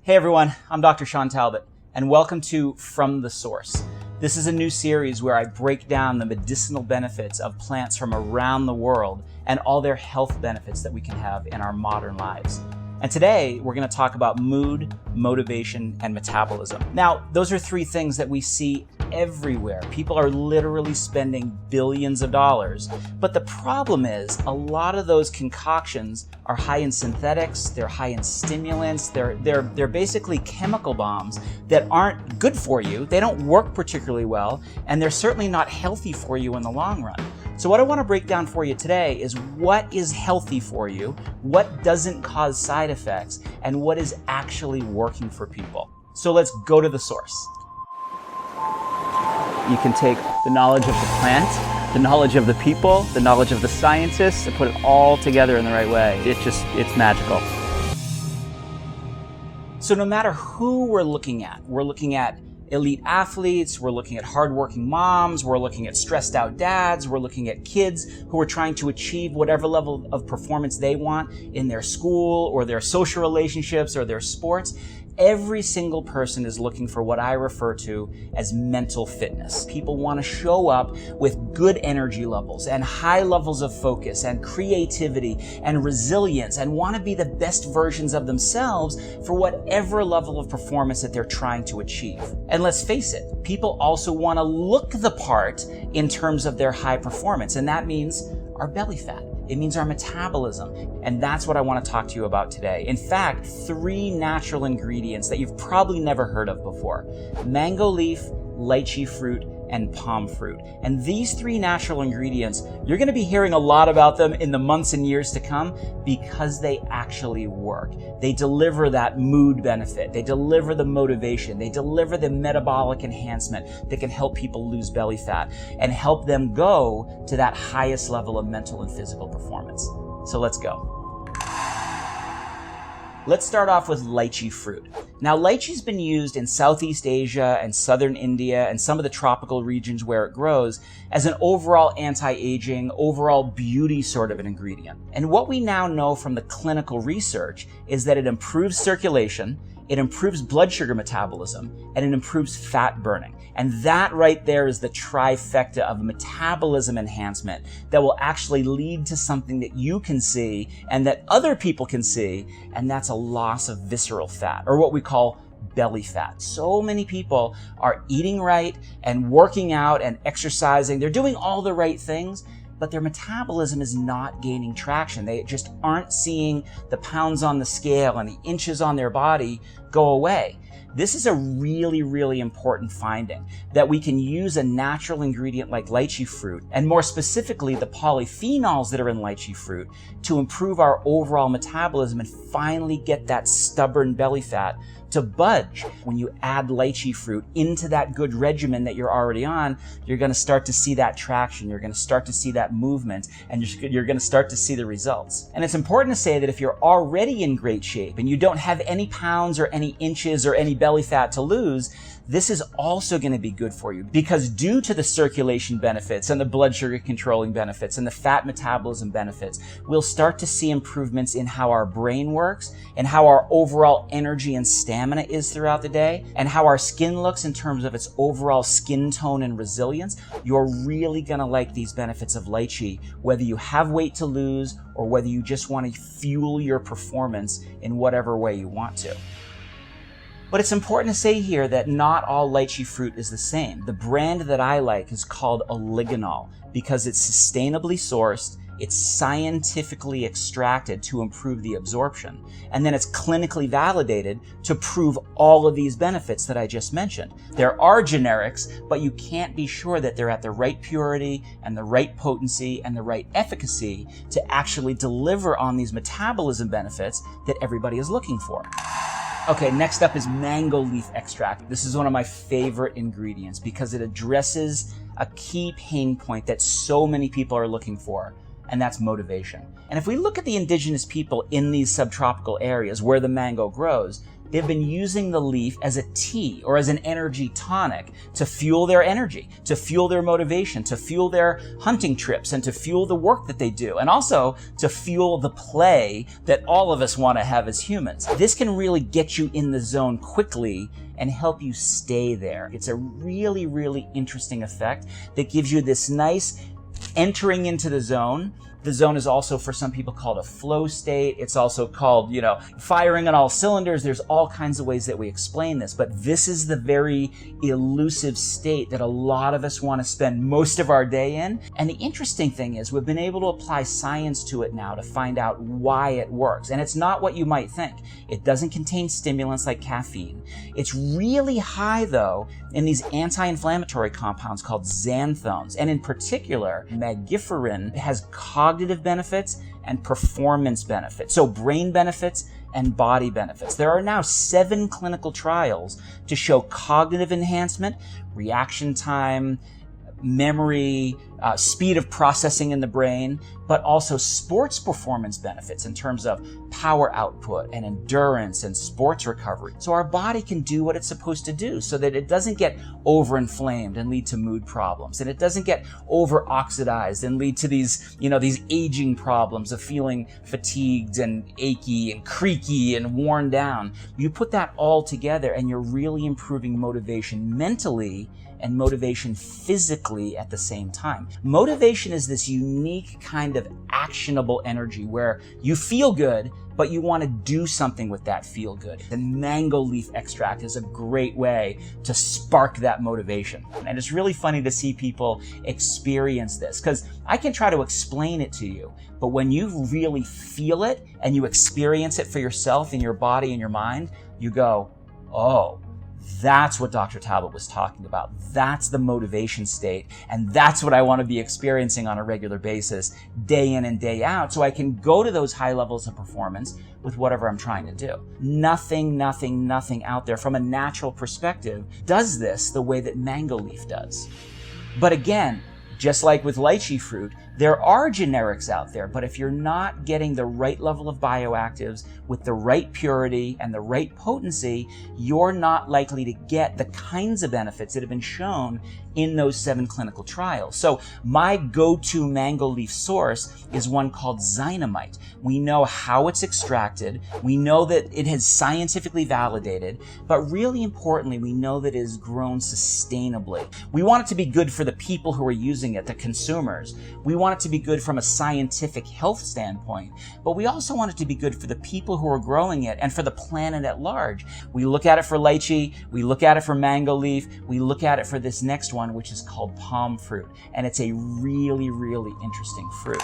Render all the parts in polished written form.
Hey everyone, I'm Dr. Shawn Talbott, and welcome to From the Source. This is a new series where I break down the medicinal benefits of plants from around the world and all their health benefits that we can have in our modern lives. And today, we're going to talk about mood, motivation, and metabolism. Now, those are three things that we see everywhere. People are literally spending billions of dollars. But the problem is, a lot of those concoctions are high in synthetics, they're high in stimulants, they're basically chemical bombs that aren't good for you, they don't work particularly well, and they're certainly not healthy for you in the long run. So what I want to break down for you today is what is healthy for you, what doesn't cause side effects, and what is actually working for people. So let's go to the source. You can take the knowledge of the plant, the knowledge of the people, the knowledge of the scientists, and put it all together in the right way. It's magical. So no matter who we're looking at elite athletes, we're looking at hardworking moms, we're looking at stressed out dads, we're looking at kids who are trying to achieve whatever level of performance they want in their school or their social relationships or their sports. Every single person is looking for what I refer to as mental fitness. People want to show up with good energy levels and high levels of focus and creativity and resilience and want to be the best versions of themselves for whatever level of performance that they're trying to achieve. And let's face it, people also want to look the part in terms of their high performance, and that means our belly fat. It means our metabolism. And that's what I want to talk to you about today. In fact, 3 natural ingredients that you've probably never heard of before: mango leaf, lychee fruit, and palm fruit. And these 3 natural ingredients, you're going to be hearing a lot about them in the months and years to come because they actually work. They deliver that mood benefit. They deliver the motivation. They deliver the metabolic enhancement that can help people lose belly fat and help them go to that highest level of mental and physical performance. So let's go. Let's start off with lychee fruit. Now, lychee's been used in Southeast Asia and Southern India and some of the tropical regions where it grows as an overall anti-aging, overall beauty sort of an ingredient. And what we now know from the clinical research is that it improves circulation, it improves blood sugar metabolism, and it improves fat burning. And that right there is the trifecta of metabolism enhancement that will actually lead to something that you can see and that other people can see, and that's a loss of visceral fat, or what we call belly fat. So many people are eating right and working out and exercising. They're doing all the right things, but their metabolism is not gaining traction. They just aren't seeing the pounds on the scale and the inches on their body go away. This is a really, really important finding, that we can use a natural ingredient like lychee fruit, and more specifically the polyphenols that are in lychee fruit, to improve our overall metabolism and finally get that stubborn belly fat to budge. When you add lychee fruit into that good regimen that you're already on, you're going to start to see that traction, you're going to start to see that movement, and you're going to start to see the results. And it's important to say that if you're already in great shape and you don't have any pounds or any inches or any belly fat to lose, this is also going to be good for you, because due to the circulation benefits and the blood sugar controlling benefits and the fat metabolism benefits, we'll start to see improvements in how our brain works and how our overall energy and stamina is throughout the day and how our skin looks in terms of its overall skin tone and resilience. You're really going to like these benefits of lychee, whether you have weight to lose or whether you just want to fuel your performance in whatever way you want to. But it's important to say here that not all lychee fruit is the same. The brand that I like is called oligonol because it's sustainably sourced, it's scientifically extracted to improve the absorption, and then it's clinically validated to prove all of these benefits that I just mentioned. There are generics, but you can't be sure that they're at the right purity and the right potency and the right efficacy to actually deliver on these metabolism benefits that everybody is looking for. Okay, next up is mango leaf extract. This is one of my favorite ingredients because it addresses a key pain point that so many people are looking for, and that's motivation. And if we look at the indigenous people in these subtropical areas where the mango grows, they've been using the leaf as a tea or as an energy tonic to fuel their energy, to fuel their motivation, to fuel their hunting trips, and to fuel the work that they do, and also to fuel the play that all of us want to have as humans. This can really get you in the zone quickly and help you stay there. It's a really, really interesting effect that gives you this nice entering into the zone. The zone is also for some people called a flow state. It's also called, firing on all cylinders. There's all kinds of ways that we explain this, but this is the very elusive state that a lot of us want to spend most of our day in. And the interesting thing is we've been able to apply science to it now to find out why it works. And it's not what you might think. It doesn't contain stimulants like caffeine. It's really high, though, in these anti-inflammatory compounds called xanthones. And in particular, magiferin has cognitive benefits and performance benefits. So brain benefits and body benefits. There are now 7 clinical trials to show cognitive enhancement, reaction time, memory, speed of processing in the brain, but also sports performance benefits in terms of power output and endurance and sports recovery. So our body can do what it's supposed to do so that it doesn't get overinflamed and lead to mood problems, and it doesn't get over-oxidized and lead to these aging problems of feeling fatigued and achy and creaky and worn down. You put that all together and you're really improving motivation mentally and motivation physically at the same time. Motivation is this unique kind of actionable energy where you feel good, but you want to do something with that feel good. The mango leaf extract is a great way to spark that motivation. And it's really funny to see people experience this, because I can try to explain it to you, but when you really feel it and you experience it for yourself in your body and your mind, you go, oh, that's what Dr. Talbott was talking about. That's the motivation state. And that's what I want to be experiencing on a regular basis, day in and day out, so I can go to those high levels of performance with whatever I'm trying to do. Nothing out there from a natural perspective does this the way that mango leaf does. But again, just like with lychee fruit, there are generics out there, but if you're not getting the right level of bioactives with the right purity and the right potency, you're not likely to get the kinds of benefits that have been shown in those 7 clinical trials. So my go-to mango leaf source is one called Zynamite. We know how it's extracted. We know that it has scientifically validated, but really importantly, we know that it is grown sustainably. We want it to be good for the people who are using it, the consumers. We want it to be good from a scientific health standpoint, but we also want it to be good for the people who are growing it and for the planet at large. We look at it for lychee, we look at it for mango leaf, we look at it for this next one, which is called palm fruit, and it's a really, really interesting fruit.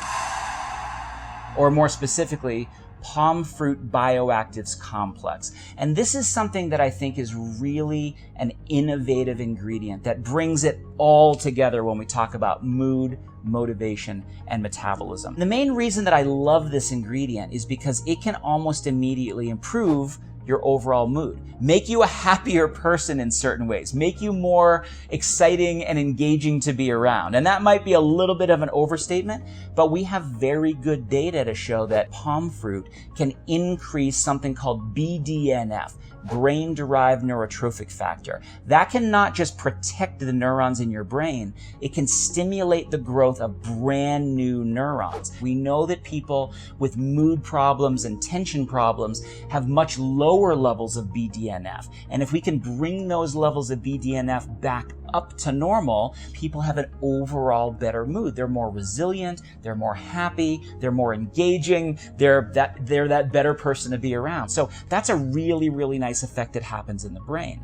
Or more specifically, palm fruit bioactives complex. And this is something that I think is really an innovative ingredient that brings it all together when we talk about mood, motivation, and metabolism. The main reason that I love this ingredient is because it can almost immediately improve your overall mood, make you a happier person in certain ways, make you more exciting and engaging to be around. And that might be a little bit of an overstatement, but we have very good data to show that palm fruit can increase something called BDNF, brain-derived neurotrophic factor. That can not just protect the neurons in your brain, it can stimulate the growth of brand new neurons. We know that people with mood problems and tension problems have much lower levels of BDNF. And if we can bring those levels of BDNF back up to normal, people have an overall better mood. They're more resilient, they're more happy, they're more engaging, they're that better person to be around. So that's a really, really nice effect that happens in the brain.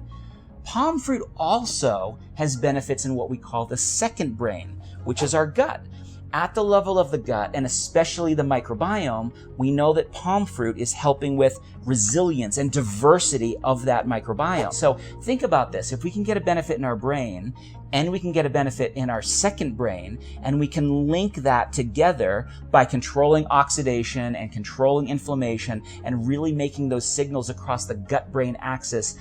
Palm fruit also has benefits in what we call the second brain, which is our gut. At the level of the gut, and especially the microbiome, we know that palm fruit is helping with resilience and diversity of that microbiome. So think about this. If we can get a benefit in our brain, and we can get a benefit in our second brain, and we can link that together by controlling oxidation and controlling inflammation and really making those signals across the gut-brain axis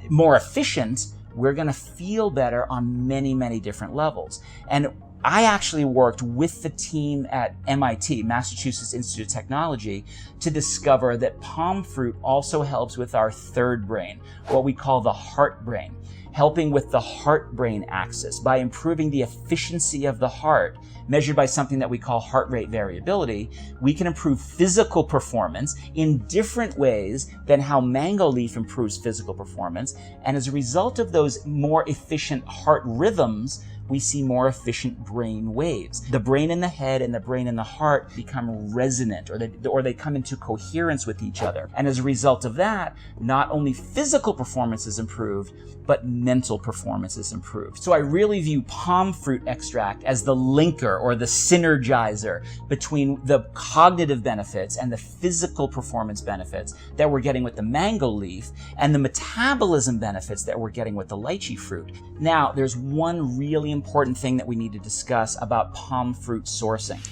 more efficient, we're going to feel better on many, many different levels. And I actually worked with the team at MIT, Massachusetts Institute of Technology, to discover that palm fruit also helps with our third brain, what we call the heart brain, helping with the heart-brain axis by improving the efficiency of the heart, measured by something that we call heart rate variability. We can improve physical performance in different ways than how mango leaf improves physical performance. And as a result of those more efficient heart rhythms, we see more efficient brain waves. The brain in the head and the brain in the heart become resonant, or they come into coherence with each other. And as a result of that, not only physical performance is improved, but mental performance is improved. So I really view palm fruit extract as the linker or the synergizer between the cognitive benefits and the physical performance benefits that we're getting with the mango leaf and the metabolism benefits that we're getting with the lychee fruit. Now, there's one really important thing that we need to discuss about palm fruit sourcing.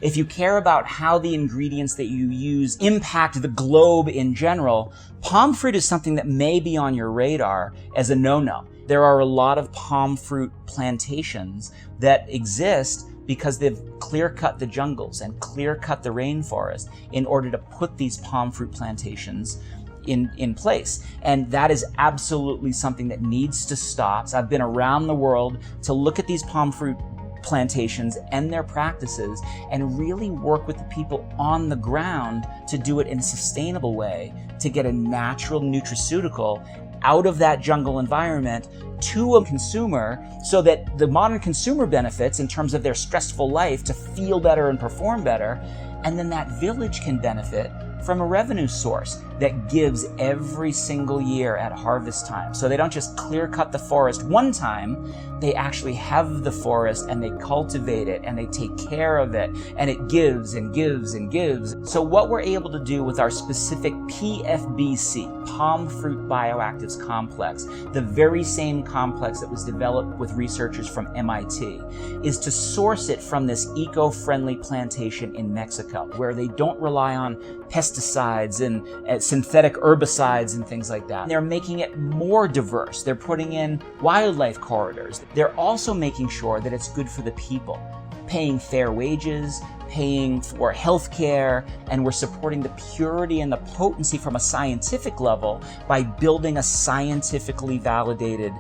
If you care about how the ingredients that you use impact the globe in general, palm fruit is something that may be on your radar as a no-no. There are a lot of palm fruit plantations that exist because they've clear-cut the jungles and clear-cut the rainforest in order to put these palm fruit plantations in place. And that is absolutely something that needs to stop. So I've been around the world to look at these palm fruit plantations and their practices and really work with the people on the ground to do it in a sustainable way, to get a natural nutraceutical out of that jungle environment to a consumer, so that the modern consumer benefits in terms of their stressful life to feel better and perform better, and then that village can benefit from a revenue source that gives every single year at harvest time. So they don't just clear cut the forest one time, they actually have the forest and they cultivate it and they take care of it, and it gives and gives and gives. So what we're able to do with our specific PFBC, palm fruit bioactives complex, the very same complex that was developed with researchers from MIT, is to source it from this eco-friendly plantation in Mexico, where they don't rely on pesticides and synthetic herbicides and things like that. They're making it more diverse. They're putting in wildlife corridors. They're also making sure that it's good for the people, paying fair wages, paying for health care, and we're supporting the purity and the potency from a scientific level by building a scientifically validated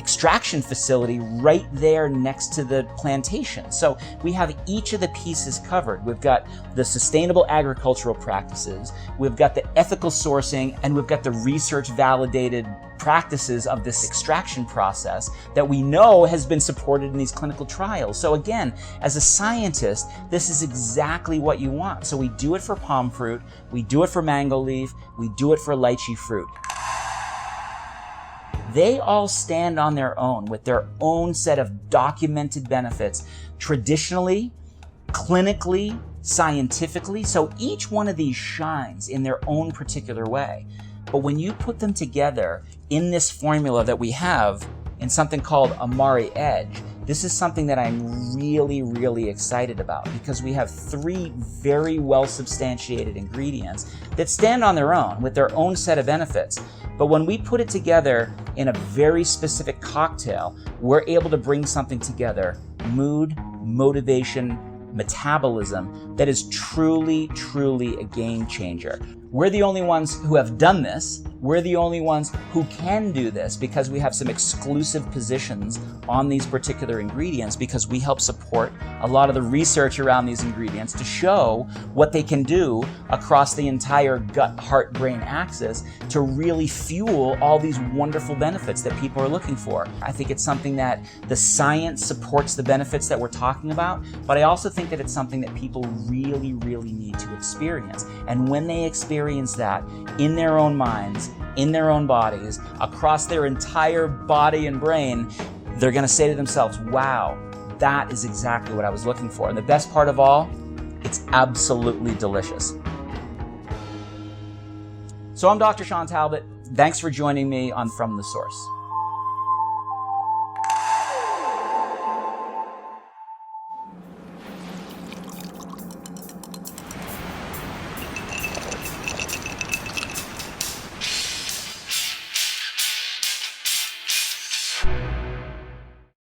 extraction facility right there next to the plantation. So we have each of the pieces covered. We've got the sustainable agricultural practices, we've got the ethical sourcing, and we've got the research validated practices of this extraction process that we know has been supported in these clinical trials. So again, as a scientist, this is exactly what you want. So we do it for palm fruit, we do it for mango leaf, we do it for lychee fruit. They all stand on their own with their own set of documented benefits, traditionally, clinically, scientifically. So each one of these shines in their own particular way. But when you put them together in this formula that we have in something called Amare EDGE, this is something that I'm really, really excited about, because we have 3 very well substantiated ingredients that stand on their own with their own set of benefits. But when we put it together in a very specific cocktail, we're able to bring something together: mood, motivation, metabolism, that is truly, truly a game changer. We're the only ones who have done this. We're the only ones who can do this because we have some exclusive positions on these particular ingredients, because we help support a lot of the research around these ingredients to show what they can do across the entire gut, heart, brain axis to really fuel all these wonderful benefits that people are looking for. I think it's something that the science supports the benefits that we're talking about, but I also think that it's something that people really, really need to experience. And when they experience that in their own minds, in their own bodies, across their entire body and brain, they're going to say to themselves, wow, that is exactly what I was looking for. And the best part of all, it's absolutely delicious. So I'm Dr. Shawn Talbott. Thanks for joining me on From the Source.